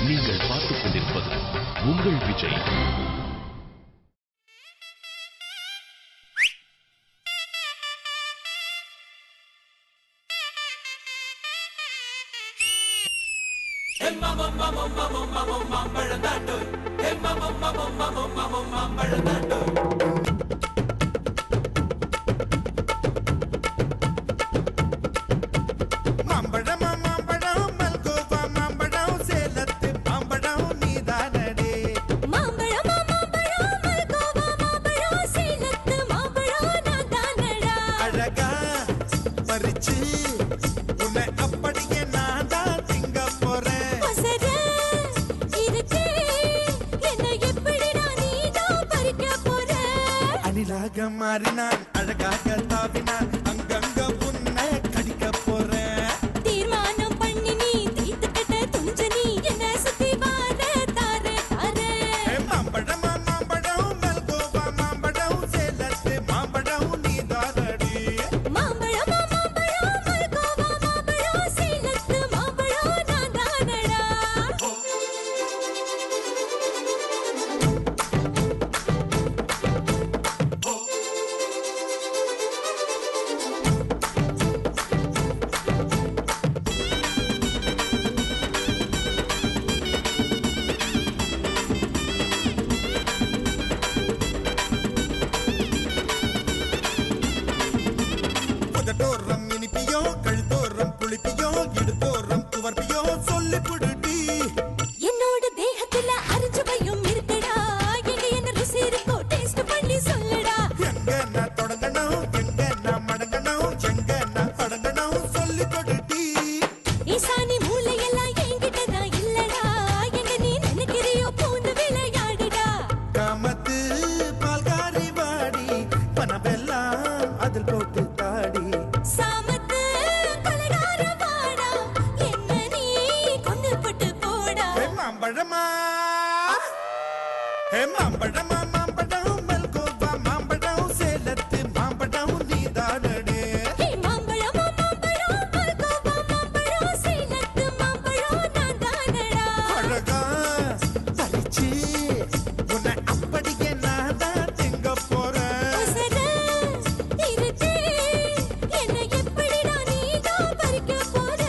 நீங்கள் பார்த்துக் கொண்டிருப்பது உங்கள் விஜய். மாறினான் அழகாக தாவினான் அங்கங்க உன்னை கடிக்க போறேன். தீர்மானம் பண்ணி நீ தீத்துக்கிட்ட துணிஞ்ச நீ என்ன சுத்தி வார தாரே தாரே. மாம்பழம் மாம்பழம் மல்கோவா மாம்பழம் சேலத்து மாம்பழம் நீ தாரடி. மாம்பழம் மாம்பழம் மல்கோவா மாம்பழம் சேலத்து மாம்பழம் நான் தானடா. புதட்டோரம் இனிப்பியோ கழுத்தோரம் புளிப்பியோ இடுப்போரம் துவர்ப்பியோ சொல்லி புடுடி. என்னோட தேகத்துல அரிச்சுவையும் இருக்குடா. எங்க என்ன ருசி இருக்கோ டேஸ்ட் பண்ணி சொல்லுடா. எங்க நான் தொடங்கணும் எங்க நான் மடங்கணும் எங்க நான் தொடங்கணும் சொல்லி கொடுடி. ஈசானி மூளையெல்லாம் என்கிட்ட தான் இல்லடா. எங்க நீ நினைக்கிறியோ பூந்து விளையாடுடா. காமத்து பால்காரி வாடி பணமெல்லாம் அதில் போட்டு தாடி. சாமத்து கொலைகார வாடா. என்ன நீ கொண்டு போட்டு போடா. மாம்பழமா மாம்பழமா மாம்பழம் மல்கோவா மாம்பழம் சேலத்து மாம்பழம் நீதானடே. மாம்பழம் மாம்பழம் மல்கோவா மாம்பழம் சேலத்து மாம்பழம் நான் தானடா. அழகா பறிச்சு உன்னை அப்படியே நான் தான் திங்க போறேன். உசர இருக்கே என்ன எப்படிடா நீதான் பறிக்க போற.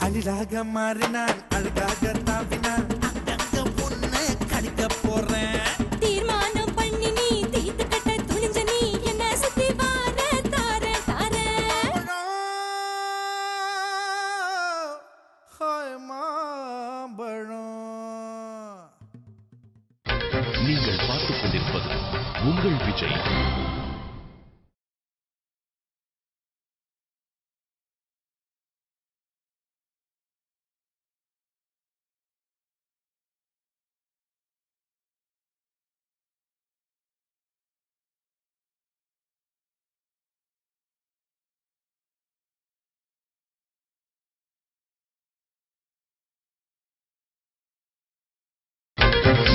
அணிலாக மாறினான் அழகாக தாவினான் அங்கங்க உன்னை கடிக்க போறேன். தீர்மானம் பண்ணி நீ தீத்துக்கிட்ட துணிஞ்ச நீ என்ன சுத்தி வார தாரே தாரே. மாம்பழம் நீங்கள் பார்த்துக் கொண்டிருப்பது உங்கள் விஜய்.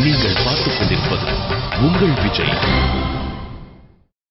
நீங்கள் பார்த்துக் கொண்டிருப்பது உங்கள் விஜய்.